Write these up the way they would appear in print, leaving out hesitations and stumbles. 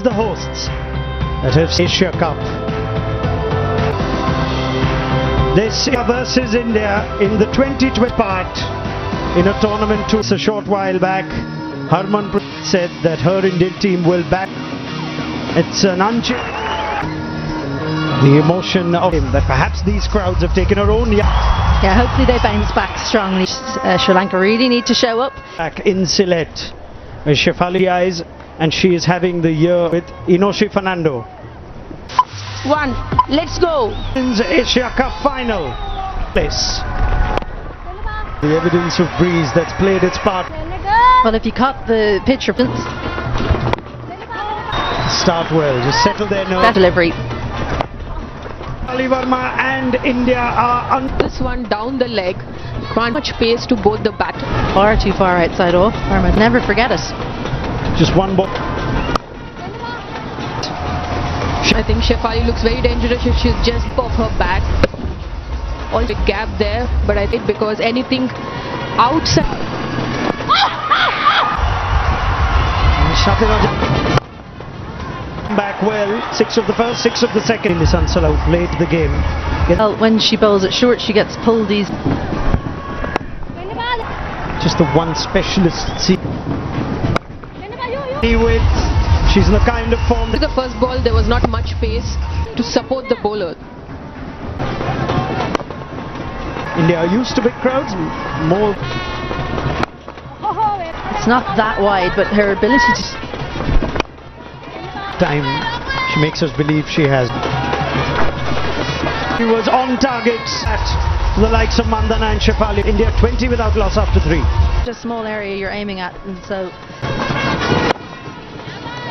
the hosts that have Asia Cup. This versus India in the 2020 part in a tournament a short while back. Harmanpreet said that her Indian team will back. It's an the emotion of him that perhaps these crowds have taken her own. Yeah, hopefully they bounce back strongly. Sri Lanka really need to show up. Back in Sylhet, where Shefali eyes, and she is having the year with Inoshi Fernando. Let's go. Asia Cup final place. The evidence of breeze that's played its part. Well, if you caught the picture, Start well, just settle their nerves. that delivery. Ali Verma and India are on This one down the leg. Not much pace to both the batter. Far too far outside off. Verma, never forget it. just one ball. I think Shefali looks very dangerous if she's just off her back. All the gap there, but I think because anything outside. Back well, 6 of the first, 6 of the second. In this Salau played the game. Well, when she bowls it short, she gets pulled easy. Just the one specialist. She's in the kind of form. The first ball, there was not much pace to support the bowler. India are used to big crowds, more. It's not that wide, but her ability to... Time she makes us believe she has. She was on target at the likes of Mandana and Shefali. India 20 without loss after 3. a small area you're aiming at, and so...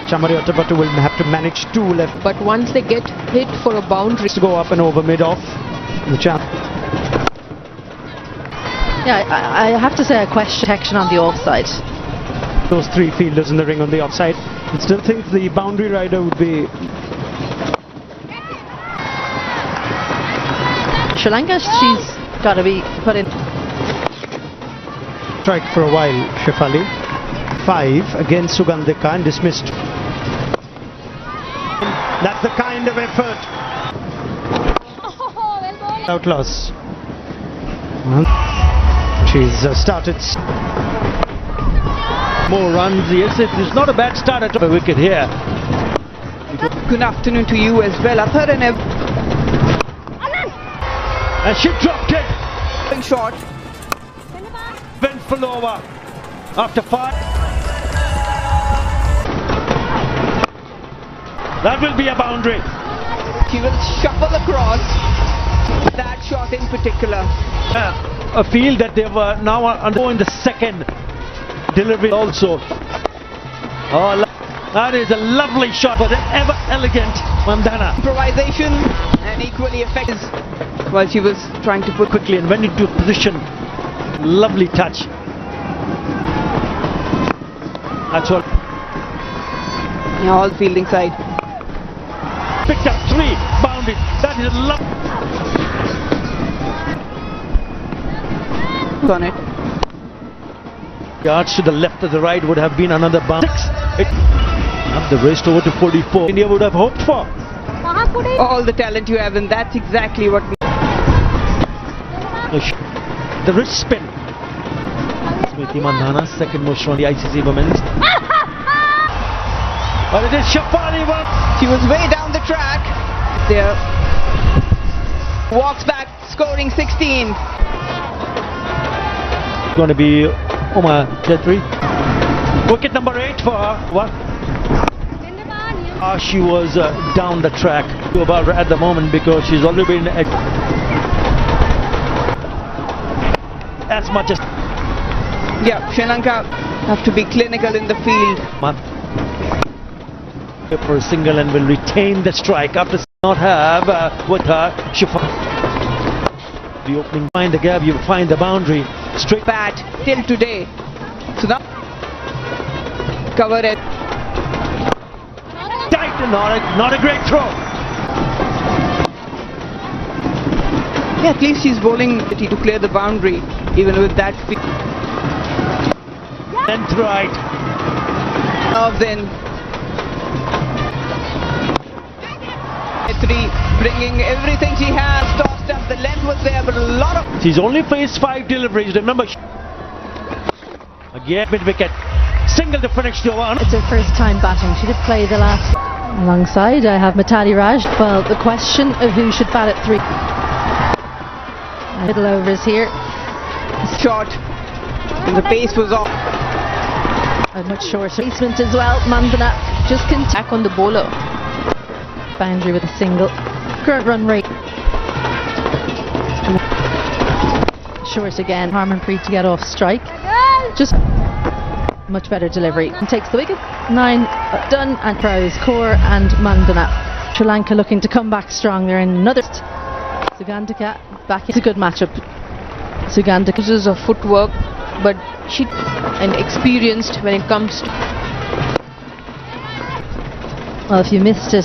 Chamari Otabatu will have to manage 2 left. But once they get hit for a boundary, To go up and over mid-off. The champ. Yeah, I have to say I question protection on the offside. Those 3 fielders in the ring on the offside. I still think the boundary rider would be. Sri Lanka, she's got to be put in. Strike for a while, Shefali. 5 against Sugandhika and dismissed. That's the kind of effort. Outlaws. She's started. More runs, yes, it is not a bad start at a wicket here. Good afternoon to you as well. Athar and And she dropped it. shot. Went for over. After 5. That will be a boundary. She will shuffle across. That shot in particular. A field that they were now undergoing the second delivery also. Oh, that is a lovely shot, but an ever elegant Mandana. Improvisation and equally effective while she was trying to put Quickly and went into position. Lovely touch. That's all. all fielding side. Picked up 3 boundaries. That is a lovely. On it. Yards to the left or the right would have been another bounce. Up the wrist over to 44. India would have hoped for. All the talent you have, and that's exactly what we. The wrist spin. Smriti Mandhana, second most on the ICC Women's. But it is Shefali. She was way down the track. There. Walks back, scoring 16. Going to be Uma Jetri. Wicket number 8 for her. What? She was down the track to about at the moment because she's already been as much as. Yeah, Sri Lanka have to be clinical in the field. For a single and will retain the strike after not have with her. The opening, find the gap, you find the boundary. Straight Bat till today. So now cover it. tight and not a great throw. Yeah, at least she's bowling to clear the boundary, even with that. Then right. Then Gayatri bringing everything she has, tossed up, the length was there, but a lot of... She's only faced 5 deliveries, remember. Again, mid-wicket. Single to finish the over. It's her first time batting. She did play the last. Alongside, I have Mitali Raj. Well, the question of who should bat at 3. Middle overs here. Short, and the pace was off. A much shorter placement as well. Mandana just can Back on the bowler. boundary with a single. Current run rate. Short again. Harmanpreet to get off strike. Just much better delivery. And takes the wicket. 9 done, and throws Kaur and Mandana. Sri Lanka looking to come back strong. They're in another. Sugandhika back. It's a good matchup. Sugandhika. This is a footwork, but she and experienced when it comes to... Well, if you missed it,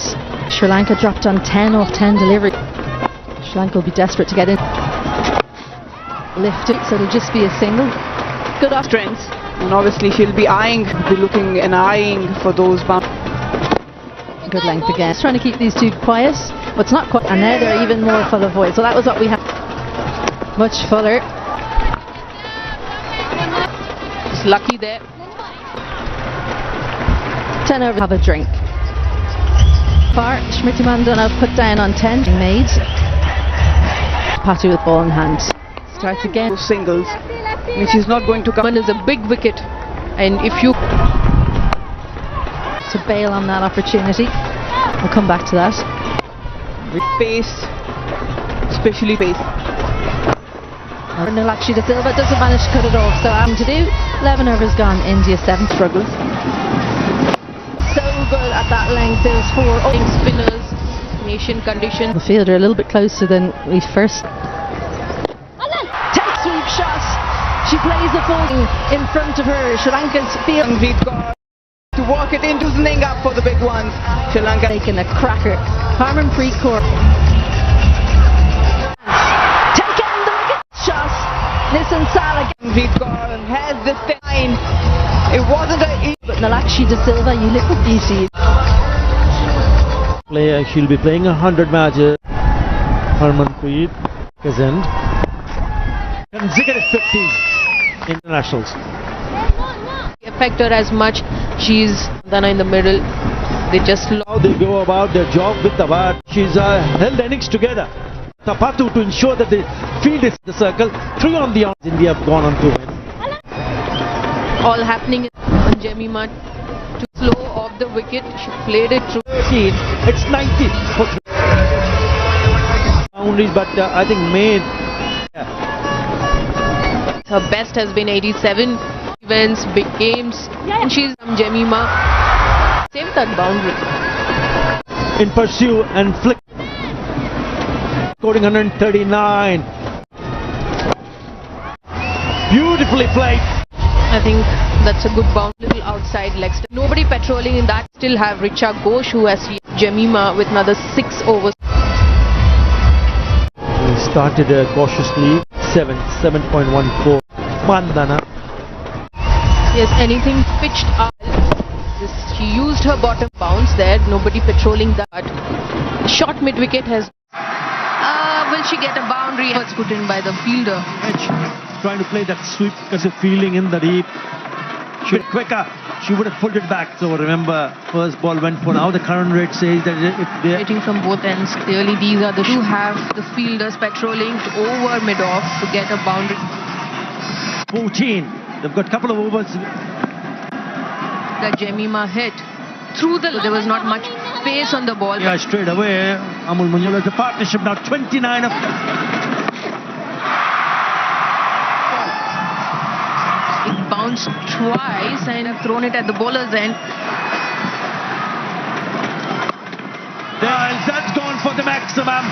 Sri Lanka dropped on 10 off 10 delivery. Sri Lanka will be desperate to get in. Lift it, so it'll just be a single. Good off Strengths, and obviously she'll be looking and eyeing for those boundaries. good length again. Just trying to keep these two quiet, but it's not quite. And now they're even more full of void. So that was what we had. Much fuller. It's lucky there. 10 over. Have a drink. Far, Smriti Mandana put down on 10. Made. Patu with ball in hand. Starts again. Those singles, which is not going to come. One is a big wicket, and if you... To bail on that opportunity. We'll come back to that. Pace, especially pace. Nilakshi De Silva doesn't manage to cut it off, so I'm to do. 11 overs gone. India 7 struggles. So good at that length. There's 4 spinners, nation condition. The fielder a little bit closer than we first. Take sweep shots. She plays the full in front of her. Sri Lanka's field. And we've got to walk it into loosening up for the big ones. Sri Lanka Taking a cracker. Harmanpreet Kaur. Taking the wicket shots. Listen, Salah. we've got has this time. It wasn't a... But Nilakshi De Silva, you look at DC. She'll be playing 100 matches. Harmanpreet is end. Consecutive 50s internationals. Affect her as much. She's Dana in the middle. They just How they go about their job with the bat. She's held innings together. Tapatu to ensure that the field is the circle. 3 on the arms. India have gone on to win. all happening on Jemima. To slow off the wicket, she played it through. 13. It's 90 for 3 boundaries, but I think made. Her best has been 87 events, big games, and she's Jemima. Saved that boundary. In pursue and flick. Scoring 139. Beautifully played. I think that's a good bounce. Little outside leg step. Nobody patrolling in that. Still have Richa Ghosh who has Jemima with another 6 overs. He started cautiously. 7.14. Mandana. Yes, anything pitched up. She used her bottom bounce there. Nobody patrolling that. Short mid wicket has. Will she get a boundary? It's put in by the fielder. Edge trying to play that sweep because of feeling in the deep. She was quicker. She would have pulled it back. So remember, first ball went for now. The current rate says that if they Hitting from both ends. Clearly, these are the two have the fielders patrolling to over mid off to get a boundary. 14. They've got a couple of overs. That Jemima hit through the. There was not much pace on the ball. Yeah, straight away. Amul Munjal has a partnership now. 29 of. It bounced twice and have thrown it at the bowler's end. That's gone for the maximum.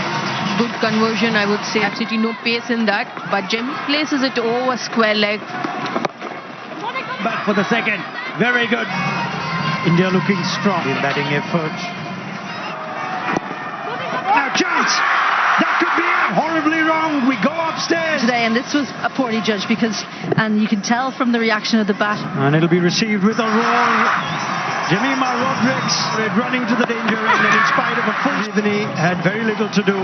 Good conversion, I would say. Absolutely no pace in that. But Jem places it over square leg. Back for the second. Very good. India looking strong in batting effort. Now chance. That could be horribly wrong. We go upstairs. Today, and this was a poorly judged because, and you can tell from the reaction of the bat. And it'll be received with a roar. Jemima Rodriguez legs, running to the danger end, and in spite of a full knee, had very little to do.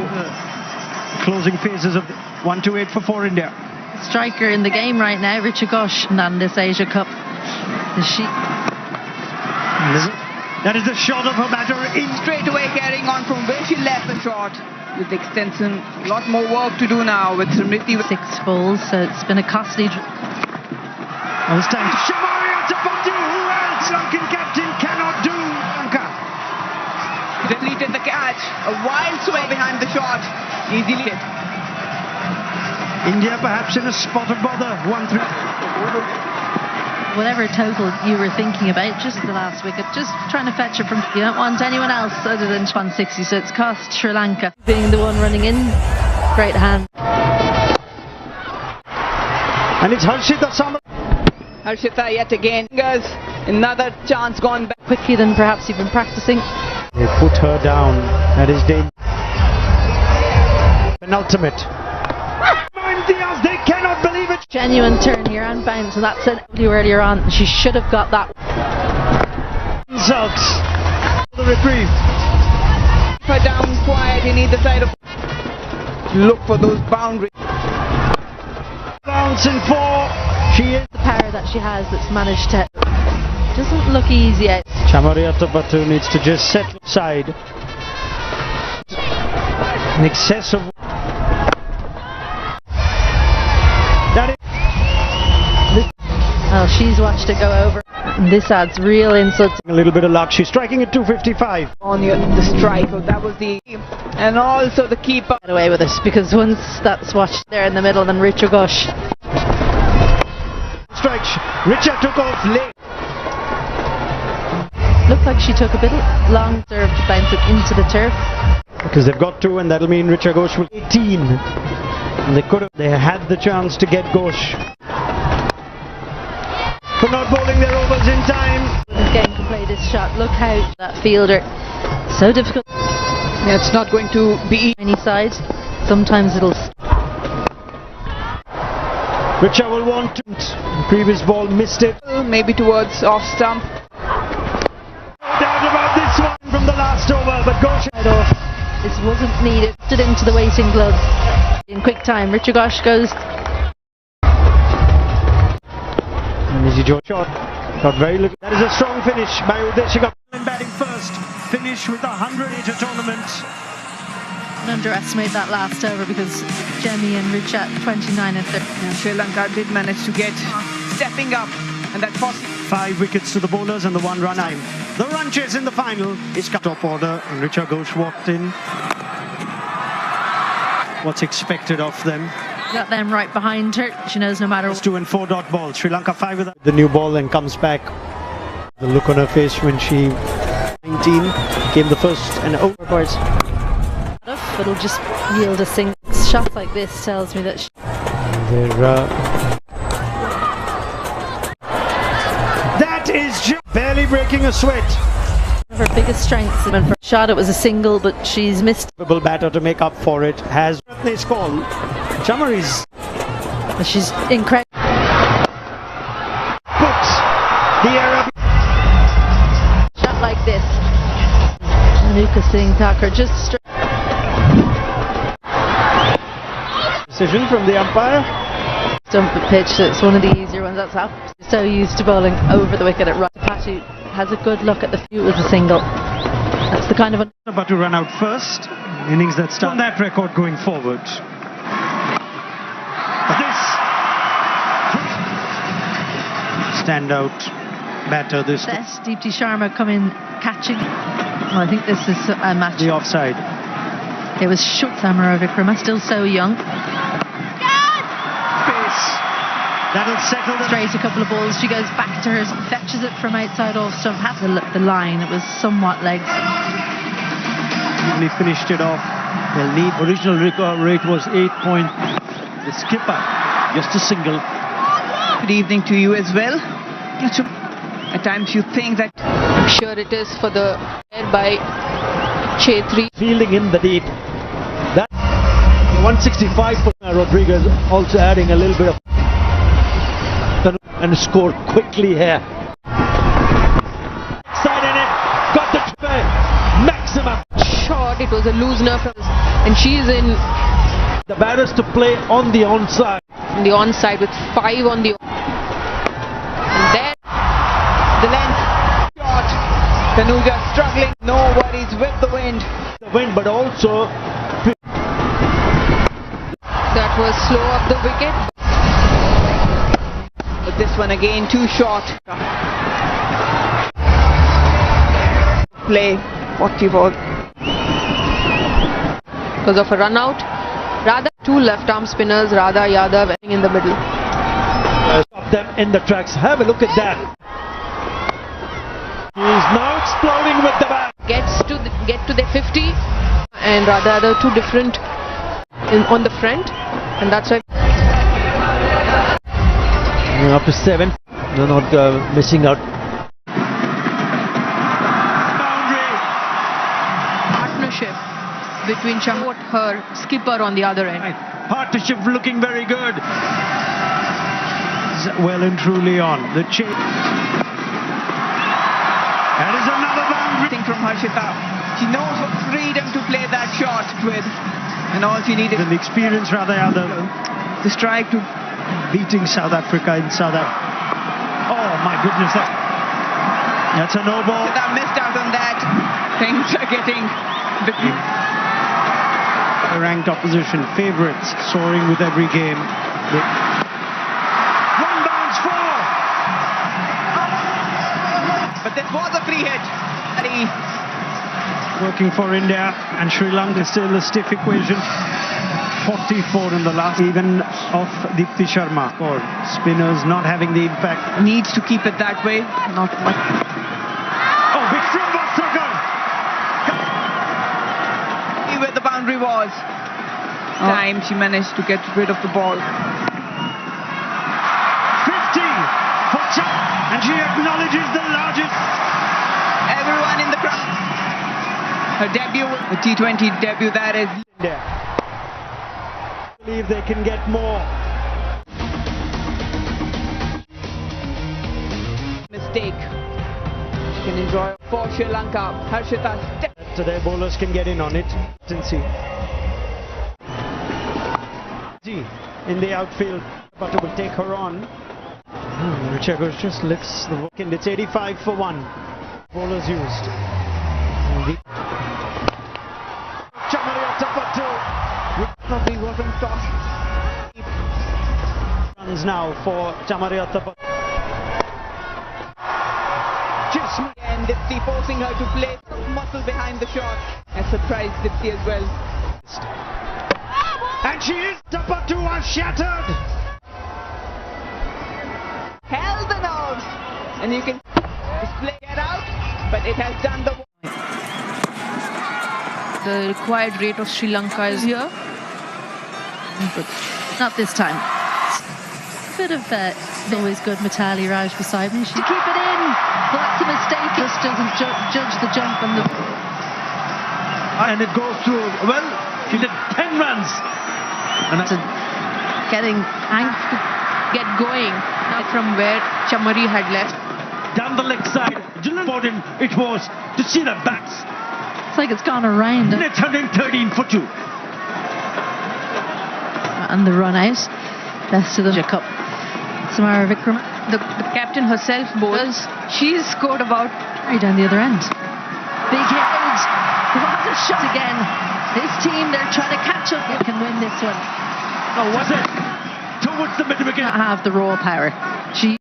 Closing phases of 1-8 for 4 India. Striker in the game right now, Richa Ghosh, not in this Asia Cup. That is the shot of her batter in. Straight away carrying on from where she left the shot. With Extension, a lot more work to do now with Smriti. 6 balls, so it's been a costly. Well, it's time to Shamaria Tapati, who else Lankan captain cannot do. Lanka Deleted the catch, a wild swing behind the shot, easily hit. India perhaps in a spot of bother. 1-3. Whatever total you were thinking about, just the last wicket, just trying to fetch it from. You don't want anyone else other than 160, so it's cost Sri Lanka being the one running in. Great hand. And it's Harshita Samar. Harshita yet again. Another chance gone back. Quickly than perhaps you've been practicing. They put her down. That is dangerous. Penultimate. They cannot believe it. Genuine turn here and bounce, and that's it. Earlier on, she should have got that. Insults. The reprieve. Her down quiet in either side of. Look for those boundaries. Bounce in 4. She is. The power that she has that's managed to. Doesn't look easy out. Chamariyata Batu needs to just settle aside. In excess of. That is. Well, she's watched it go over. And this adds real insults. A little bit of luck. She's striking at 255. On the strike, so that was the. And also the keeper. Get away with it, because once that's watched there in the middle, then Richa Ghosh. Strike. Richa took off late. Looked like she took a bit long serve to bounce it into the turf. Because they've got 2, and that'll mean Richa Ghosh will 18. And they had the chance to get Ghosh. For not bowling their overs in time. This game can play this shot. Look how that fielder. So difficult. Yeah, it's not going to be Any side. Sometimes it'll. Richa will want to. The previous ball missed it. maybe towards off stump. No doubt about this one from the last over, but Ghosh. This wasn't needed. Stood into the waiting gloves in quick time. Richa Ghosh goes. Easy shot. Got very little. That is a strong finish by Udeshika. Batting first. Finish with 108 a tournament. Don't underestimate that last over, because Jemmy and Richat 29 and 30. Yeah, Sri Lanka did manage to get stepping up, and that 5 wickets to the bowlers and the 1 run aim. The run chase in the final is cut top order, and Richa Ghosh walked in. What's expected of them? Got them right behind her. She knows no matter what. 2 and 4 dot balls. Sri Lanka 5 with the new ball and comes back. The look on her face when she 19 came the first and overboard. But it'll just yield a single. Shots like this tells me that that is just barely breaking a sweat. one of her biggest strengths. For a shot, it was a single, but she's missed. Batter to make up for it has this call. Chamari's. But she's incredible. Puts the error. Shot like this. Anuka Singh Thakur just Decision from the umpire. stump the pitch. So it's one of the easier ones. That's how so used to bowling over the wicket at right. Patu has a good look at the few with a single. That's the kind of About to run out first. Innings that start on that record going forward. But this standout batter. This best. Deepti Sharma come in catching. Well, I think this is a match. the offside. It was short. Samara Vikrama, still so young. Pace. That'll settle the Straight a couple of balls. She goes back to her, fetches it from outside off stump. Had to look the line. It was somewhat legs. Only finished it off. They'll need original record rate was 8 point. The skipper, just a single. Good evening to you as well. At times you think that I'm sure it is for the air by Chetri. Fielding in the deep. That 165 for Rodriguez, also adding a little bit of and scored quickly here. Side in it, got the It was a loose nerve, and she's in The batters to play on the onside. the onside with 5 on the. And there, The length shot. Tanuja struggling. No worries with the wind. The wind, but also that was slow up the wicket. But this one again too short. Play 40 ball. Because of a run out. Rather, 2 left arm spinners, Radha Yadav in the middle. stop them in the tracks. Have a look at that. He's now exploding with the bat. Get to their 50, and Radha Yadav 2 different on the front, and that's why. Up to 7. They're not missing out. Partnership between Chamot, her skipper on the other end. Partnership looking very good. Well and truly on. The chase. That is another boundary. Thing from Harshita. She knows what freedom to play that shot with. And all she needed An experience rather other to strike to beating South Africa in South Africa. Oh my goodness. That's a no ball. Harshita missed out on that. Things are getting a bit. The ranked opposition favourites soaring with every game. One bounce 4. But this was a free hit. Working for India, and Sri Lanka is still a stiff equation. 44 in the last, even of Deepti Sharma. Or spinners not having the impact. Needs to keep it that way. Not much. Oh, big from Vastraka. Where the boundary was. Time she managed to get rid of the ball. 50 for and she acknowledges the largest. Everyone in the crowd. Her debut, the T20 debut, that is. India. Believe they can get more. Mistake. Can enjoy for Sri Lanka. Harshita. So their bowlers can get in on it. Let's see. In the outfield, but will take her on. Richard just lifts the and it's 85 for 1. Bowlers used. Probably wasn't tossed. Runs now for Chamariattapattu. And Dipti forcing her to play some muscle behind the shot. Has surprised Dipti as well. And she is Tapattu are shattered. Held the nerves. And you can display it out, but it has done the work. The required rate of Sri Lanka is here, but not this time. Bit of it's always good. Mitali Raj beside me. She keep it in. That's a mistake. Just doesn't judge the jump and the. And it goes through. Well, she did 10 runs. And Getting angry. Get going from where Chamari had left. down the leg side. Important it was to see the bats. It's like it's gone around. And it's 113 for 2. And the run out. Best of the Cup. Samara Vikram. The captain herself bowls. She's scored about Right down the other end. Big hit. What a shot again. This team, they're trying to catch up. They can win this one. Oh, was it? Towards the mid wicket. Not have the raw power. She